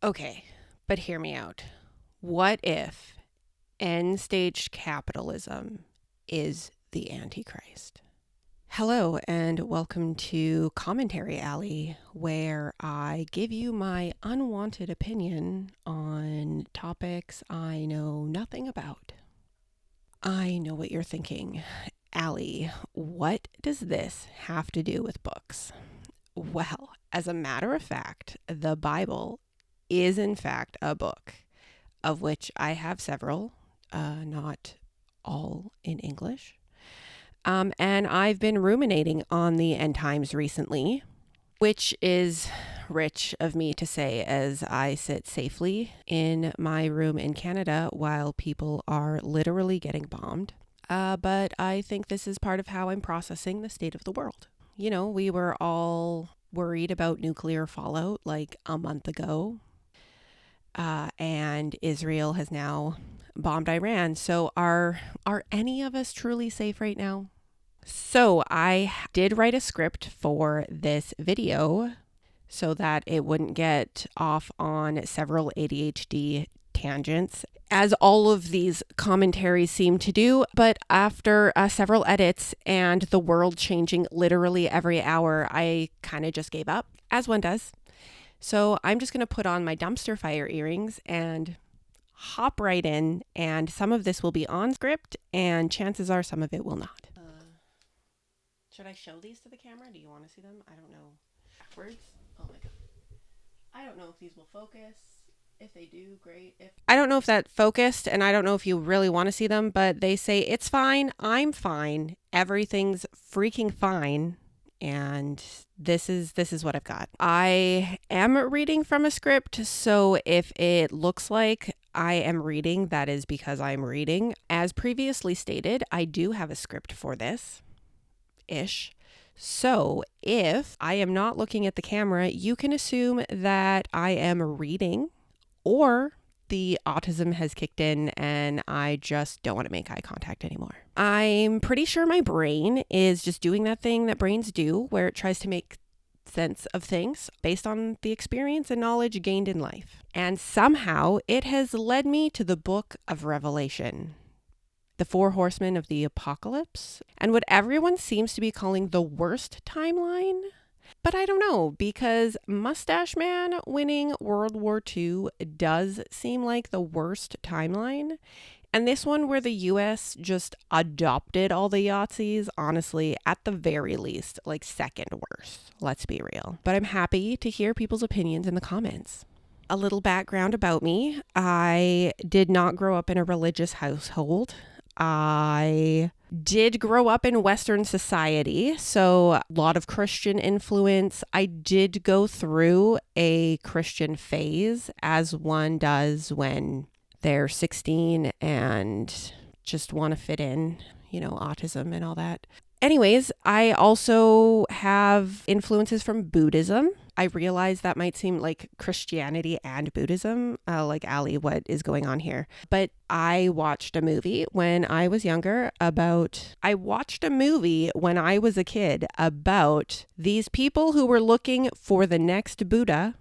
Okay, but hear me out. What if end-stage capitalism is the Antichrist? Hello, and welcome to Commentary Alley, where I give you my unwanted opinion on topics I know nothing about. I know what you're thinking. Allie, what does this have to do with books? Well, as a matter of fact, the Bible is in fact a book, of which I have several, not all in English. And I've been ruminating on the end times recently, which is rich of me to say as I sit safely in my room in Canada while people are literally getting bombed. But I think this is part of how I'm processing the state of the world. You know, we were all worried about nuclear fallout like a month ago. And Israel has now bombed Iran. So are any of us truly safe right now? So I did write a script for this video so that it wouldn't get off on several ADHD tangents, as all of these commentaries seem to do. But after several edits and the world changing literally every hour, I kind of just gave up, as one does. So I'm just going to put on my dumpster fire earrings and hop right in, and some of this will be on script, and chances are some of it will not. Should I show these to the camera? Do you want to see them? I don't know. Backwards? Oh my god. I don't know if these will focus. If they do, great. I don't know if that focused, and I don't know if you really want to see them, but they say, it's fine, I'm fine, everything's freaking fine. And this is what I've got. I am reading from a script, so if it looks like I am reading, that is because I'm reading. As previously stated, I do have a script for this. So if I am not looking at the camera, you can assume that I am reading, or the autism has kicked in and I just don't want to make eye contact anymore. I'm pretty sure my brain is just doing that thing that brains do, where it tries to make sense of things based on the experience and knowledge gained in life. And somehow it has led me to the book of Revelation, the 4 horsemen of the apocalypse, and what everyone seems to be calling the worst timeline. But I don't know, because Mustache Man winning World War II does seem like the worst timeline. And this one where the US just adopted all the Yahtzees, honestly, at the very least, like second worst. Let's be real. But I'm happy to hear people's opinions in the comments. A little background about me. I did not grow up in a religious household. I did grow up in Western society, so a lot of Christian influence. I did go through a Christian phase, as one does when they're 16 and just want to fit in, you know, autism and all that. Anyways, I also have influences from Buddhism. I realize that might seem like Christianity and Buddhism, like Allie, what is going on here? But I watched a movie when I was younger I watched a movie when I was a kid about these people who were looking for the next Buddha,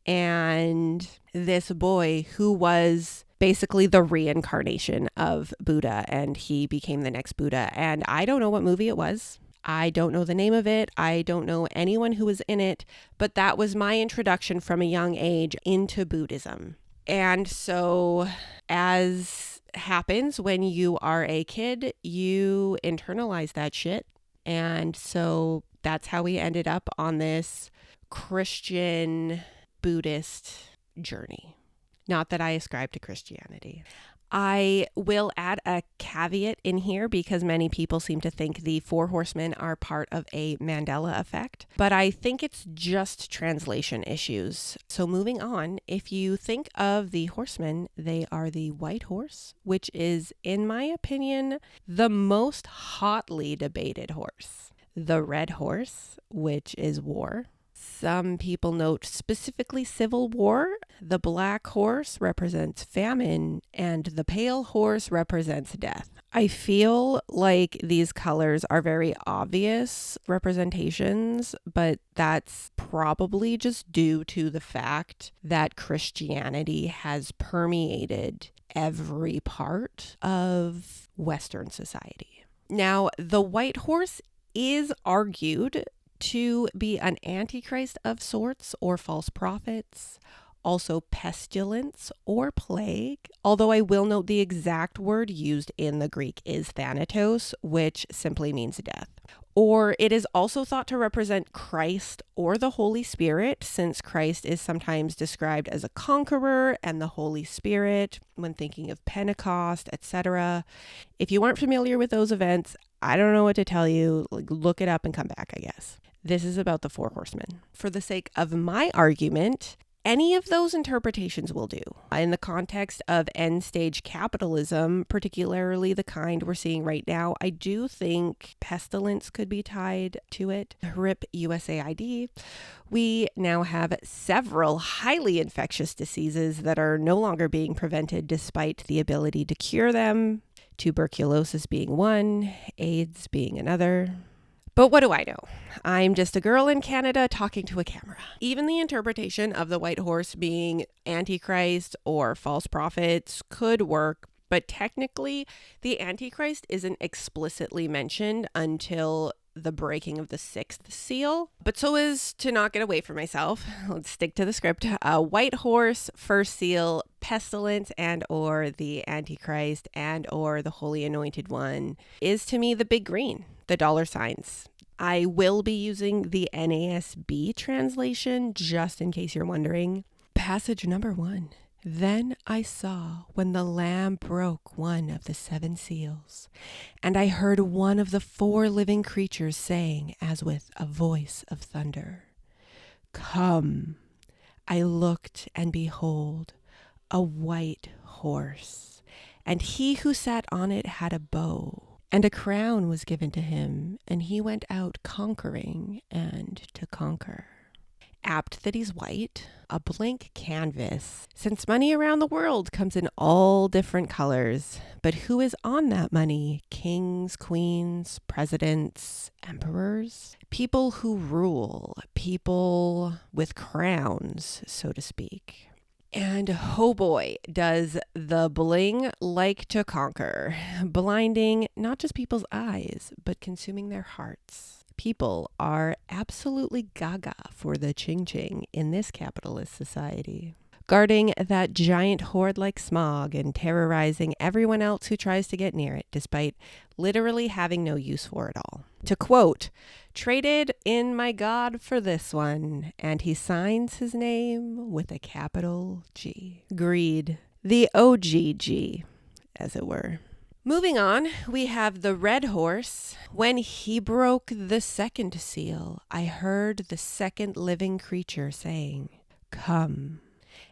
and this boy who was basically the reincarnation of Buddha, and he became the next Buddha. And I don't know what movie it was. I don't know the name of it. I don't know anyone who was in it, but that was my introduction from a young age into Buddhism. And so, as happens when you are a kid, you internalize that shit. And so that's how we ended up on this Christian Buddhist journey. Not that I ascribe to Christianity. I will add a caveat in here because many people seem to think the 4 horsemen are part of a Mandela effect, but I think it's just translation issues. So moving on, if you think of the horsemen, they are the white horse, which is, in my opinion, the most hotly debated horse. The red horse, which is war. Some people note specifically civil war. The black horse represents famine, and the pale horse represents death. I feel like these colors are very obvious representations, but that's probably just due to the fact that Christianity has permeated every part of Western society. Now, the white horse is argued to be an antichrist of sorts or false prophets, also pestilence or plague, although I will note the exact word used in the Greek is thanatos, which simply means death. Or it is also thought to represent Christ or the Holy Spirit, since Christ is sometimes described as a conqueror and the Holy Spirit when thinking of Pentecost, etc. If you aren't familiar with those events, I don't know what to tell you. Look it up and come back, I guess. This is about the four horsemen. For the sake of my argument, any of those interpretations will do. In the context of end-stage capitalism, particularly the kind we're seeing right now, I do think pestilence could be tied to it. RIP USAID. We now have several highly infectious diseases that are no longer being prevented despite the ability to cure them. Tuberculosis being one, AIDS being another. But what do I know? I'm just a girl in Canada talking to a camera. Even the interpretation of the white horse being Antichrist or false prophets could work, but technically the Antichrist isn't explicitly mentioned until the breaking of the sixth seal. But so as to not get away from myself, let's stick to the script. White horse, first seal, pestilence and or the Antichrist and or the Holy Anointed One is to me the big green, the dollar signs. I will be using the NASB translation just in case you're wondering. Passage number 1. Then I saw when the Lamb broke one of the 7 seals, and I heard one of the 4 living creatures saying as with a voice of thunder, "Come." I looked, and behold, a white horse, and he who sat on it had a bow, and a crown was given to him, and he went out conquering and to conquer. Apt that he's white, a blank canvas, since money around the world comes in all different colors. But who is on that money? Kings, queens, presidents, emperors, people who rule, people with crowns, so to speak. And oh boy, does the bling like to conquer, blinding not just people's eyes, but consuming their hearts. People are absolutely gaga for the ching-ching in this capitalist society, guarding that giant horde like smog and terrorizing everyone else who tries to get near it, despite literally having no use for it all. To quote, "Traded in my God for this one, and he signs his name with a capital G." Greed, the OGG, as it were. Moving on, we have the red horse. When he broke the 2nd seal, I heard the 2nd living creature saying, "Come."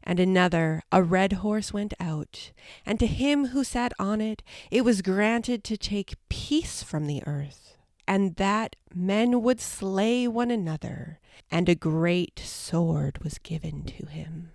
And another, a red horse, went out, and to him who sat on it, it was granted to take peace from the earth, and that men would slay one another, and a great sword was given to him.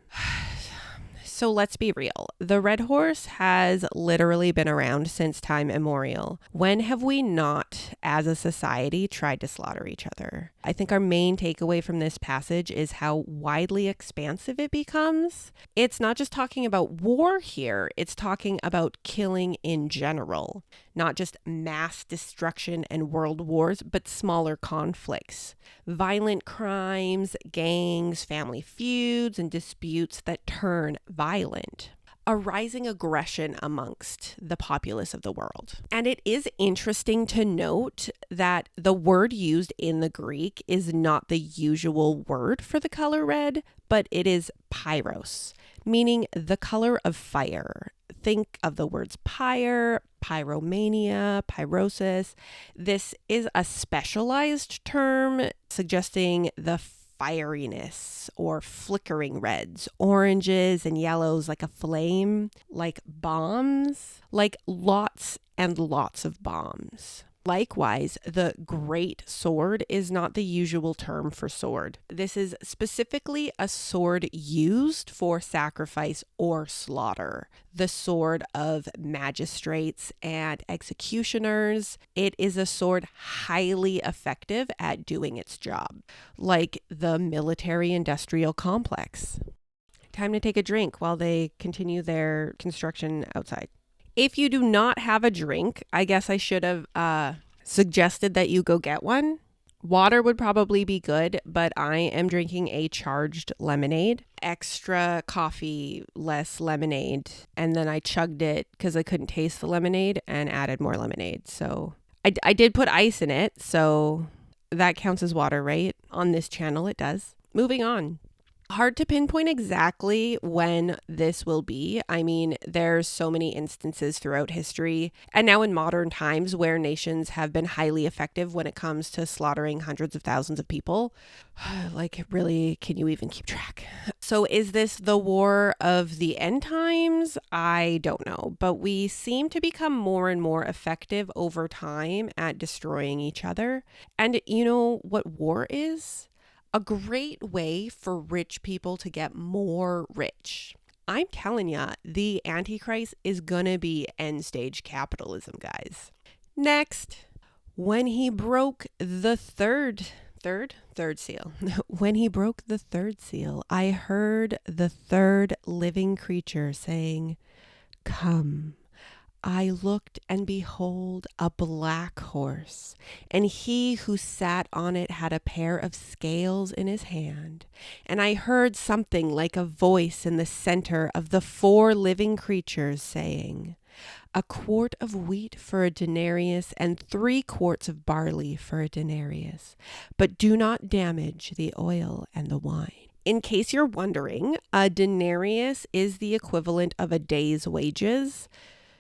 So let's be real. The red horse has literally been around since time immemorial. When have we not, as a society, tried to slaughter each other? I think our main takeaway from this passage is how widely expansive it becomes. It's not just talking about war here, it's talking about killing in general. Not just mass destruction and world wars, but smaller conflicts. Violent crimes, gangs, family feuds, and disputes that turn violent. A rising aggression amongst the populace of the world. And it is interesting to note that the word used in the Greek is not the usual word for the color red, but it is pyros, meaning the color of fire. Think of the words pyre, pyromania, pyrosis. This is a specialized term suggesting the fieriness or flickering reds, oranges and yellows like a flame, like bombs, like lots and lots of bombs. Likewise, the great sword is not the usual term for sword. This is specifically a sword used for sacrifice or slaughter. The sword of magistrates and executioners. It is a sword highly effective at doing its job, like the military-industrial complex. Time to take a drink while they continue their construction outside. If you do not have a drink, I guess I should have suggested that you go get one. Water would probably be good, but I am drinking a charged lemonade. Extra coffee, less lemonade. And then I chugged it because I couldn't taste the lemonade and added more lemonade. So I did put ice in it, so that counts as water, right? On this channel, it does. Moving on. Hard to pinpoint exactly when this will be. I mean, there's so many instances throughout history and now in modern times where nations have been highly effective when it comes to slaughtering hundreds of thousands of people. Like, really, can you even keep track? So is this the war of the end times? I don't know, but we seem to become more and more effective over time at destroying each other. And you know what war is? A great way for rich people to get more rich. I'm telling ya, the Antichrist is gonna be end stage capitalism, guys. Next, when he broke the third seal. When he broke the third seal, I heard the third living creature saying, "Come." I looked, and behold, a black horse, and he who sat on it had a pair of scales in his hand. And I heard something like a voice in the center of the four living creatures saying, "A quart of wheat for a denarius, and 3 quarts of barley for a denarius. But do not damage the oil and the wine." In case you're wondering, a denarius is the equivalent of a day's wages.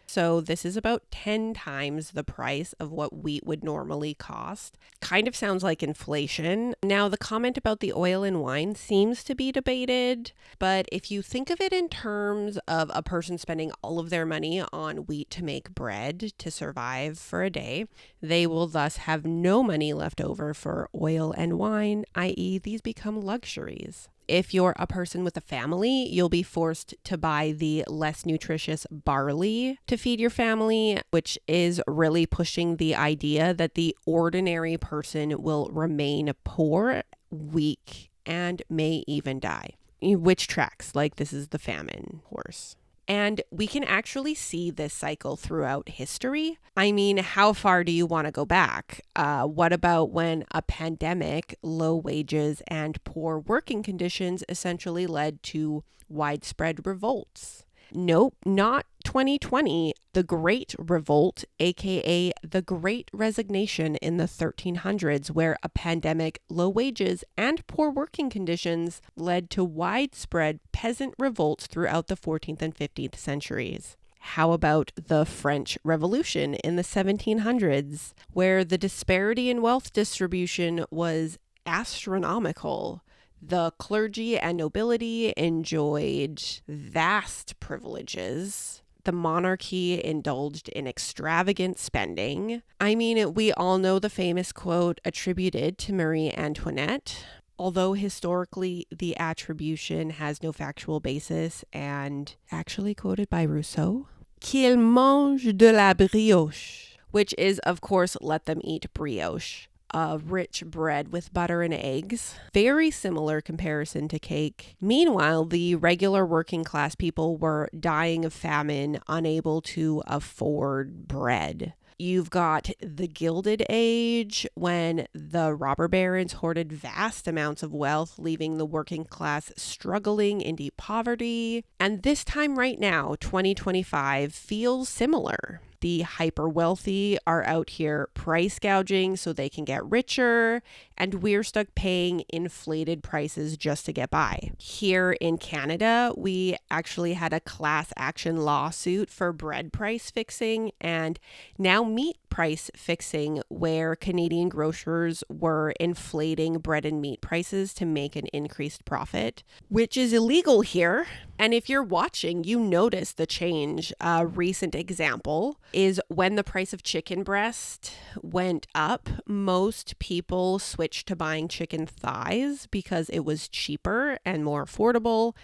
So this is about 10 times the price of what wheat would normally cost. Kind of sounds like inflation. Now, the comment about the oil and wine seems to be debated, but if you think of it in terms of a person spending all of their money on wheat to make bread to survive for a day, they will thus have no money left over for oil and wine, i.e. these become luxuries. If you're a person with a family, you'll be forced to buy the less nutritious barley to feed your family, which is really pushing the idea that the ordinary person will remain poor, weak, and may even die. Which tracks, like this is the famine horse. And we can actually see this cycle throughout history. I mean, how far do you want to go back? What about when a pandemic, low wages, and poor working conditions essentially led to widespread revolts? Nope, not 2020. The Great Revolt, aka the Great Resignation in the 1300s, where a pandemic, low wages, and poor working conditions led to widespread peasant revolts throughout the 14th and 15th centuries. How about the French Revolution in the 1700s, where the disparity in wealth distribution was astronomical? The clergy and nobility enjoyed vast privileges. The monarchy indulged in extravagant spending. I mean, we all know the famous quote attributed to Marie Antoinette, although historically the attribution has no factual basis and actually quoted by Rousseau, "Qu'ils mangent de la brioche," which is, of course, let them eat brioche. Rich bread with butter and eggs. Very similar comparison to cake. Meanwhile, the regular working class people were dying of famine, unable to afford bread. You've got the Gilded Age, when the robber barons hoarded vast amounts of wealth, leaving the working class struggling in deep poverty. And this time right now, 2025, feels similar. The hyper wealthy are out here price gouging so they can get richer, and we're stuck paying inflated prices just to get by. Here in Canada, we actually had a class action lawsuit for bread price fixing, and now meat price fixing where Canadian grocers were inflating bread and meat prices to make an increased profit, which is illegal here. And if you're watching, you notice the change. A recent example is when the price of chicken breast went up, most people switched to buying chicken thighs because it was cheaper and more affordable.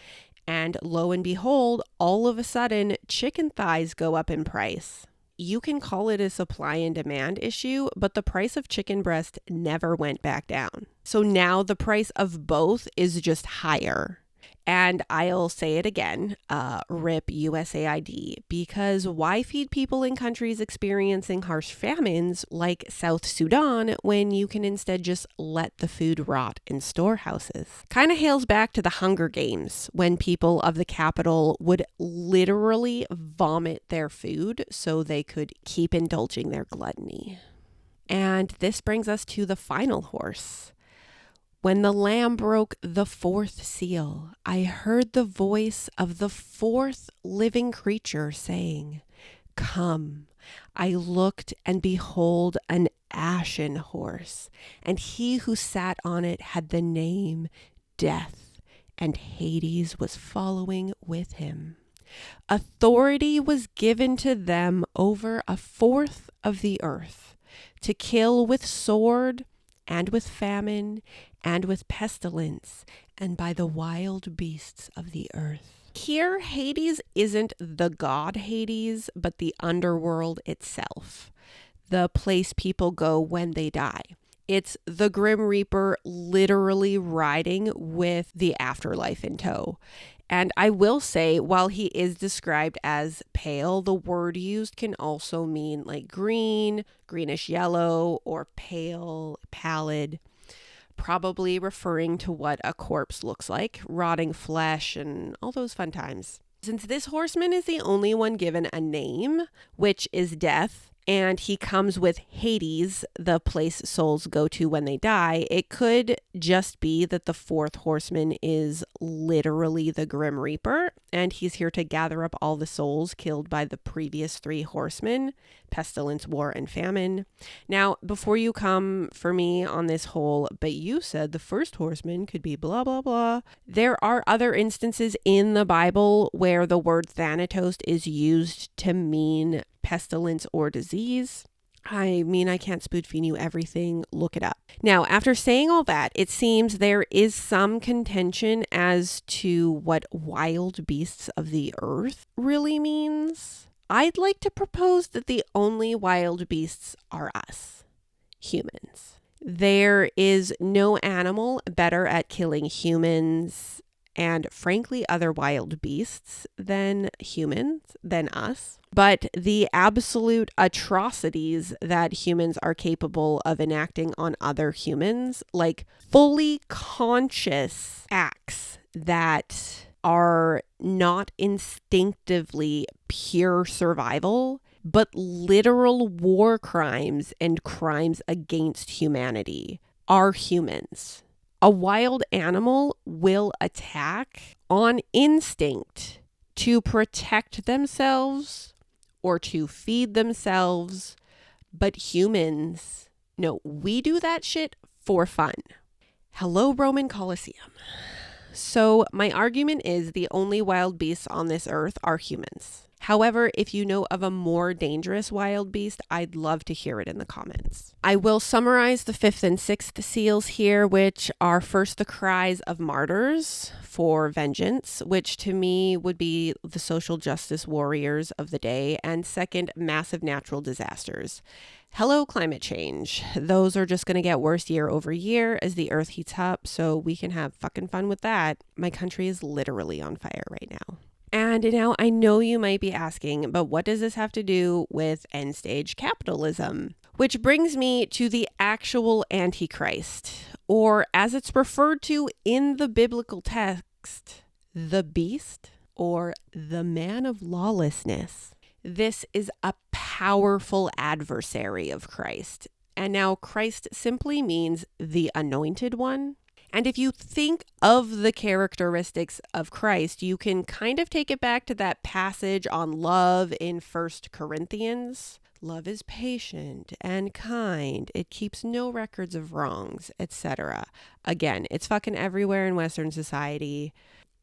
And lo and behold, all of a sudden, chicken thighs go up in price. You can call it a supply and demand issue, but the price of chicken breast never went back down. So now the price of both is just higher. And I'll say it again, RIP USAID, because why feed people in countries experiencing harsh famines like South Sudan when you can instead just let the food rot in storehouses? Kind of hails back to the Hunger Games when people of the capital would literally vomit their food so they could keep indulging their gluttony. And this brings us to the final horse. When the Lamb broke the fourth seal, I heard the voice of the fourth living creature saying, "Come." I looked, and behold, an ashen horse, and he who sat on it had the name Death, and Hades was following with him. Authority was given to them over a fourth of the earth, to kill with sword, and with famine, and with pestilence, and by the wild beasts of the earth. Here, Hades isn't the god Hades, but the underworld itself, the place people go when they die. It's the Grim Reaper literally riding with the afterlife in tow. And I will say, while he is described as pale, the word used can also mean like green, greenish yellow, or pale, pallid, probably referring to what a corpse looks like, rotting flesh and all those fun times. Since this horseman is the only one given a name, which is Death, and he comes with Hades, the place souls go to when they die, it could just be that the fourth horseman is literally the Grim Reaper, and he's here to gather up all the souls killed by the previous three horsemen, pestilence, war, and famine. Now, before you come for me on this whole, but you said the first horseman could be blah, blah, blah, there are other instances in the Bible where the word Thanatos is used to mean pestilence or disease. I mean, I can't spoon feed you everything. Look it up. Now, after saying all that, it seems there is some contention as to what wild beasts of the earth really means. I'd like to propose that the only wild beasts are us, humans. There is no animal better at killing humans and frankly other wild beasts than humans, than us. But the absolute atrocities that humans are capable of enacting on other humans, like fully conscious acts that are not instinctively pure survival, but literal war crimes and crimes against humanity, are humans. A wild animal will attack on instinct to protect themselves or to feed themselves, but humans, no, we do that shit for fun. Hello, Roman Colosseum. So my argument is the only wild beasts on this earth are humans. However, if you know of a more dangerous wild beast, I'd love to hear it in the comments. I will summarize the fifth and sixth seals here, which are first the cries of martyrs for vengeance, which to me would be the social justice warriors of the day, and second, massive natural disasters. Hello, climate change. Those are just going to get worse year over year as the earth heats up, so we can have fucking fun with that. My country is literally on fire right now. And now I know you might be asking, but what does this have to do with end stage capitalism? Which brings me to the actual Antichrist, or as it's referred to in the biblical text, the beast or the man of lawlessness. This is a powerful adversary of Christ. And now Christ simply means the anointed one. And if you think of the characteristics of Christ, you can kind of take it back to that passage on love in 1 Corinthians. Love is patient and kind. It keeps no records of wrongs, etc. Again, it's fucking everywhere in Western society.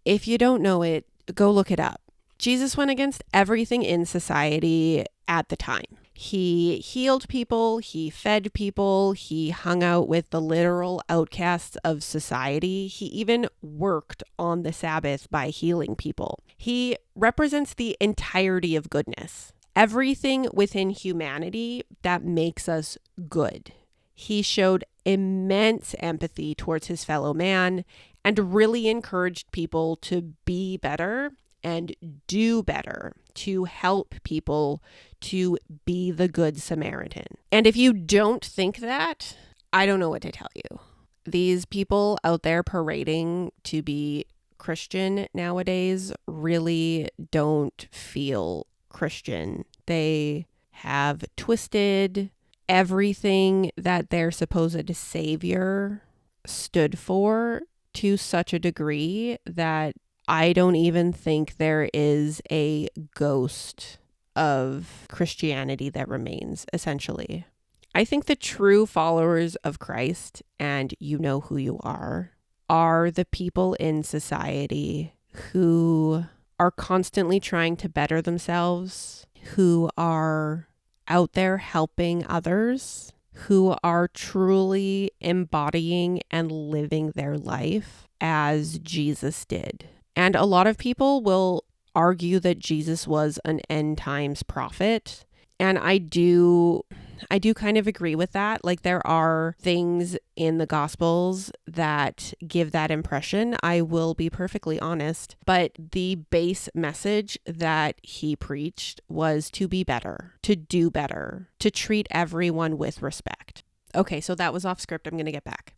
If you don't know it, go look it up. Jesus went against everything in society at the time. He healed people, he fed people, he hung out with the literal outcasts of society. He even worked on the Sabbath by healing people. He represents the entirety of goodness, everything within humanity that makes us good. He showed immense empathy towards his fellow man and really encouraged people to be better and do better, to help people, to be the good Samaritan. And if you don't think that, I don't know what to tell you. These people out there parading to be Christian nowadays really don't feel Christian. They have twisted everything that their supposed savior stood for to such a degree that I don't even think there is a ghost of Christianity that remains, essentially. I think the true followers of Christ, and you know who you are the people in society who are constantly trying to better themselves, who are out there helping others, who are truly embodying and living their life as Jesus did. And a lot of people will argue that Jesus was an end times prophet. And I do kind of agree with that. Like, there are things in the Gospels that give that impression. I will be perfectly honest. But the base message that he preached was to be better, to do better, to treat everyone with respect. Okay, so that was off script. I'm going to get back.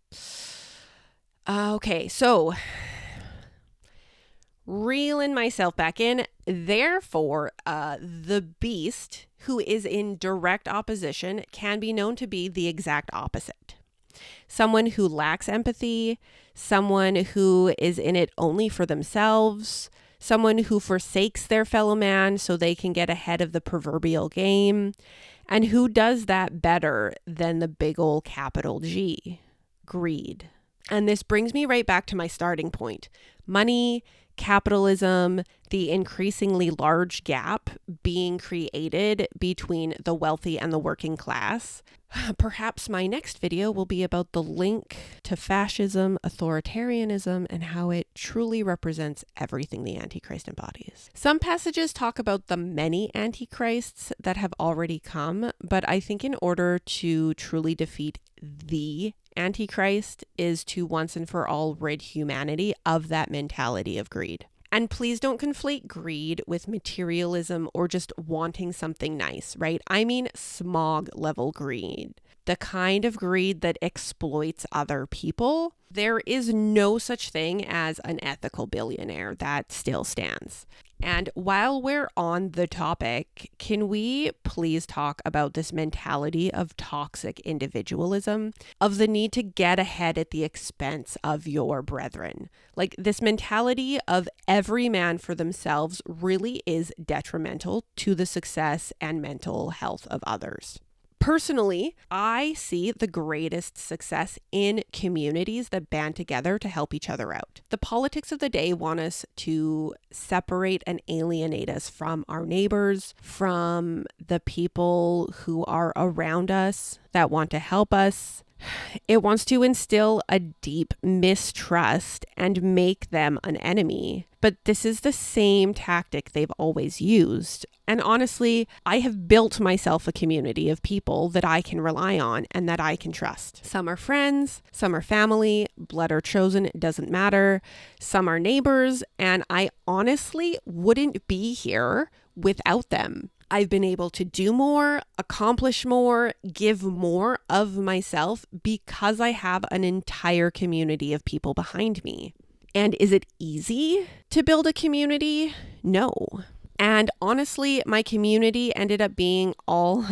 Okay, so reeling myself back in. Therefore, the beast, who is in direct opposition, can be known to be the exact opposite. Someone who lacks empathy, someone who is in it only for themselves, someone who forsakes their fellow man so they can get ahead of the proverbial game, and who does that better than the big old capital G, greed. And this brings me right back to my starting point. Money, capitalism, the increasingly large gap being created between the wealthy and the working class. Perhaps my next video will be about the link to fascism, authoritarianism, and how it truly represents everything the Antichrist embodies. Some passages talk about the many Antichrists that have already come, but I think in order to truly defeat the Antichrist is to once and for all rid humanity of that mentality of greed. And please don't conflate greed with materialism or just wanting something nice, right? I mean smog level greed. The kind of greed that exploits other people. There is no such thing as an ethical billionaire. That still stands. And while we're on the topic, can we please talk about this mentality of toxic individualism, of the need to get ahead at the expense of your brethren? Like, this mentality of every man for themselves really is detrimental to the success and mental health of others. Personally, I see the greatest success in communities that band together to help each other out. The politics of the day want us to separate and alienate us from our neighbors, from the people who are around us that want to help us. It wants to instill a deep mistrust and make them an enemy. But this is the same tactic they've always used. And honestly, I have built myself a community of people that I can rely on and that I can trust. Some are friends, some are family, blood or chosen, it doesn't matter. Some are neighbors, and I honestly wouldn't be here without them. I've been able to do more, accomplish more, give more of myself because I have an entire community of people behind me. And is it easy to build a community? No. And honestly, my community ended up being all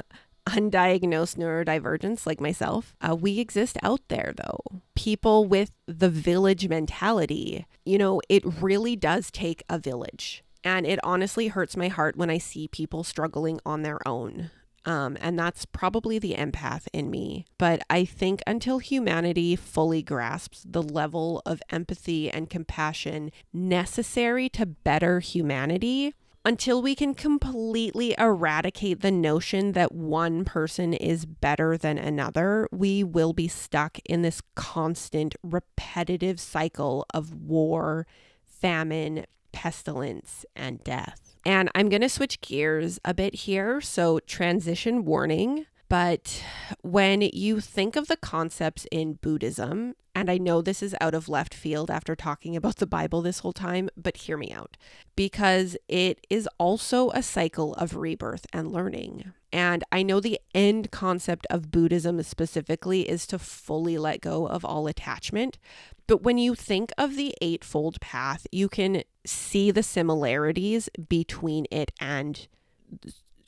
undiagnosed neurodivergents like myself. We exist out there though. People with the village mentality. You know, it really does take a village. And it honestly hurts my heart when I see people struggling on their own. And that's probably the empath in me. But I think until humanity fully grasps the level of empathy and compassion necessary to better humanity, until we can completely eradicate the notion that one person is better than another, we will be stuck in this constant, repetitive cycle of war, famine, pestilence, and death. And I'm going to switch gears a bit here, so transition warning. But when you think of the concepts in Buddhism, and I know this is out of left field after talking about the Bible this whole time, but hear me out, because it is also a cycle of rebirth and learning. And I know the end concept of Buddhism specifically is to fully let go of all attachment. But when you think of the Eightfold Path, you can see the similarities between it and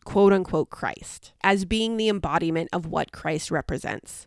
quote unquote Christ as being the embodiment of what Christ represents.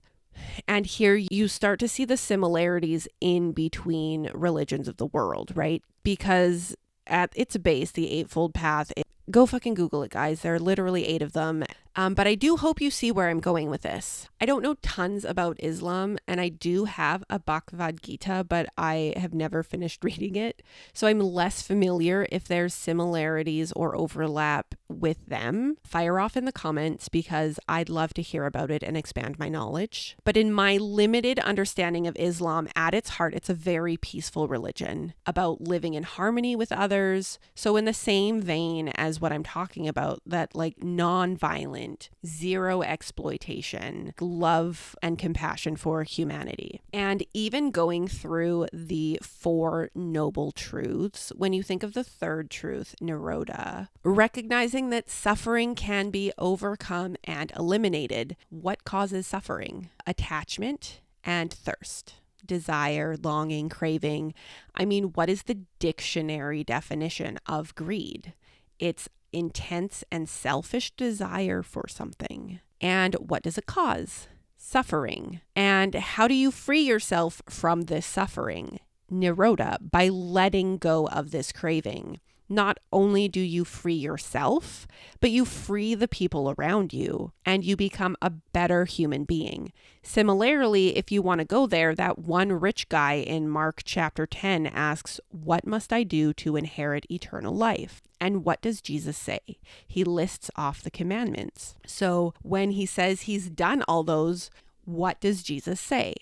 And here you start to see the similarities in between religions of the world, right? Because at its base, the Eightfold Path, go fucking Google it, guys. There are literally 8 of them. But I do hope you see where I'm going with this. I don't know tons about Islam, and I do have a Bhagavad Gita, but I have never finished reading it. So I'm less familiar if there's similarities or overlap with them. Fire off in the comments because I'd love to hear about it and expand my knowledge. But in my limited understanding of Islam, at its heart, it's a very peaceful religion about living in harmony with others. So in the same vein as what I'm talking about, that like non-violent, zero exploitation, love and compassion for humanity. And even going through the 4 noble truths, when you think of the third truth, Nirodha, recognizing that suffering can be overcome and eliminated. What causes suffering? Attachment and thirst. Desire, longing, craving. I mean, what is the dictionary definition of greed? It's intense and selfish desire for something. And what does it cause? Suffering. And how do you free yourself from this suffering? Nirodha, by letting go of this craving. Not only do you free yourself, but you free the people around you and you become a better human being. Similarly, if you want to go there, that one rich guy in Mark chapter 10 asks, "What must I do to inherit eternal life?" And what does Jesus say? He lists off the commandments. So when he says he's done all those, what does Jesus say?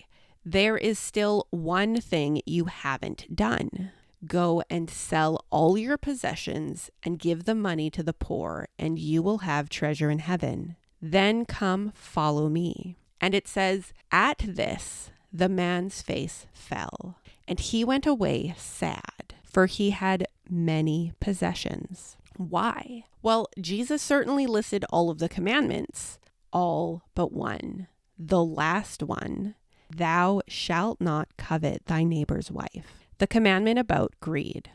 There is still one thing you haven't done. Go and sell all your possessions and give the money to the poor, and you will have treasure in heaven. Then come follow me. And it says, at this, the man's face fell, and he went away sad, for he had many possessions. Why? Well, Jesus certainly listed all of the commandments, all but one. The last one, thou shalt not covet thy neighbor's wife. The commandment about greed.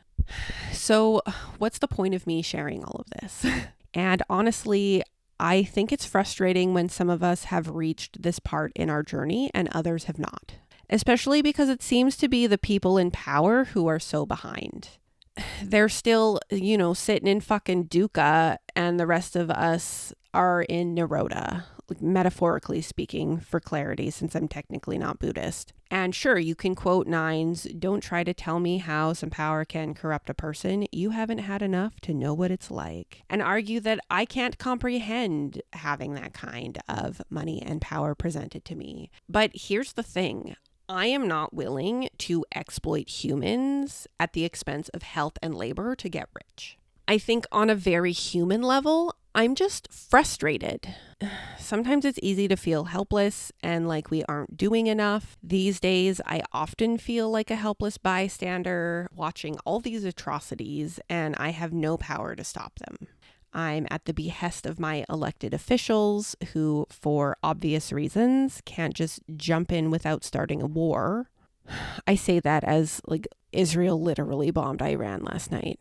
So what's the point of me sharing all of this? And honestly, I think it's frustrating when some of us have reached this part in our journey and others have not, especially because it seems to be the people in power who are so behind. They're still, sitting in fucking dukkha, and the rest of us are in Nirodha, metaphorically speaking, for clarity, since I'm technically not Buddhist. And sure, you can quote nines, don't try to tell me how some power can corrupt a person. You haven't had enough to know what it's like. And argue that I can't comprehend having that kind of money and power presented to me. But here's the thing. I am not willing to exploit humans at the expense of health and labor to get rich. I think on a very human level, I'm just frustrated. Sometimes it's easy to feel helpless and like we aren't doing enough. These days, I often feel like a helpless bystander watching all these atrocities, and I have no power to stop them. I'm at the behest of my elected officials who, for obvious reasons, can't just jump in without starting a war. I say that as Israel literally bombed Iran last night.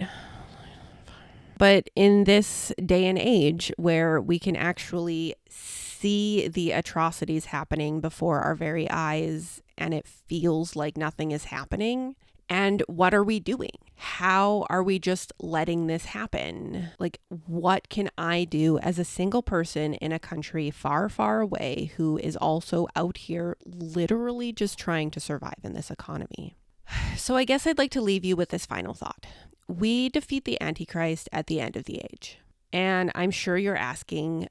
But in this day and age where we can actually see the atrocities happening before our very eyes and it feels like nothing is happening, and what are we doing? How are we just letting this happen? Like, what can I do as a single person in a country far, far away who is also out here literally just trying to survive in this economy? So I guess I'd like to leave you with this final thought. We defeat the Antichrist at the end of the age. And I'm sure you're asking,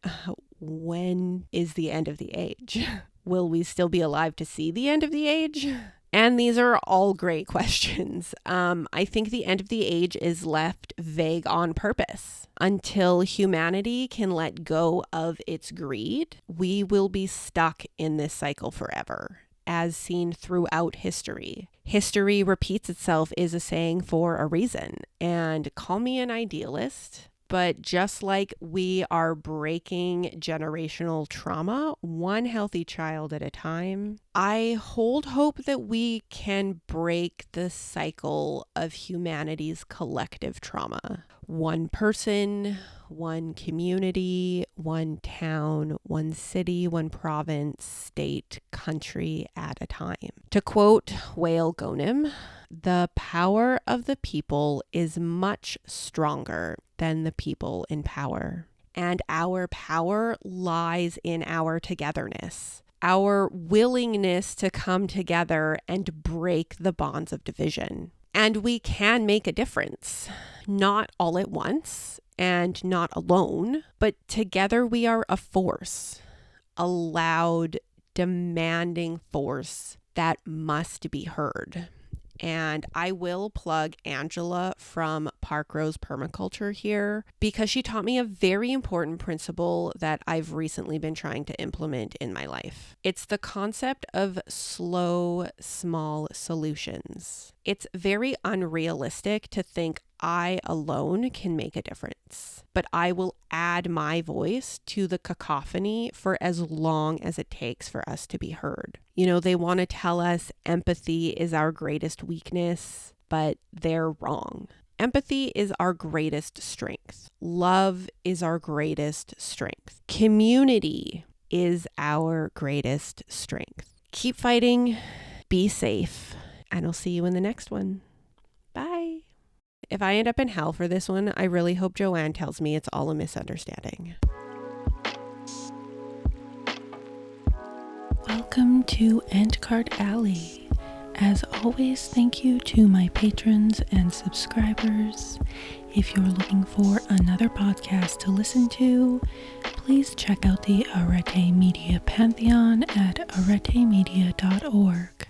when is the end of the age? Will we still be alive to see the end of the age? And these are all great questions. I think the end of the age is left vague on purpose. Until humanity can let go of its greed, we will be stuck in this cycle forever, as seen throughout history. History repeats itself is a saying for a reason. And call me an idealist, but just like we are breaking generational trauma, one healthy child at a time, I hold hope that we can break the cycle of humanity's collective trauma. One person, one community, one town, one city, one province, state, country at a time. To quote Wael Gonim, the power of the people is much stronger than the people in power. And our power lies in our togetherness, our willingness to come together and break the bonds of division. And we can make a difference, not all at once and not alone, but together we are a force, a loud, demanding force that must be heard. And I will plug Angela from Park Rose Permaculture here because she taught me a very important principle that I've recently been trying to implement in my life. It's the concept of slow, small solutions. It's very unrealistic to think I alone can make a difference, but I will add my voice to the cacophony for as long as it takes for us to be heard. You know, they want to tell us empathy is our greatest weakness, but they're wrong. Empathy is our greatest strength. Love is our greatest strength. Community is our greatest strength. Keep fighting, be safe, and I'll see you in the next one. Bye. If I end up in hell for this one, I really hope Joanne tells me it's all a misunderstanding. Welcome to Endcard Alley. As always, thank you to my patrons and subscribers. If you're looking for another podcast to listen to, please check out the Arete Media Pantheon at aretemedia.org.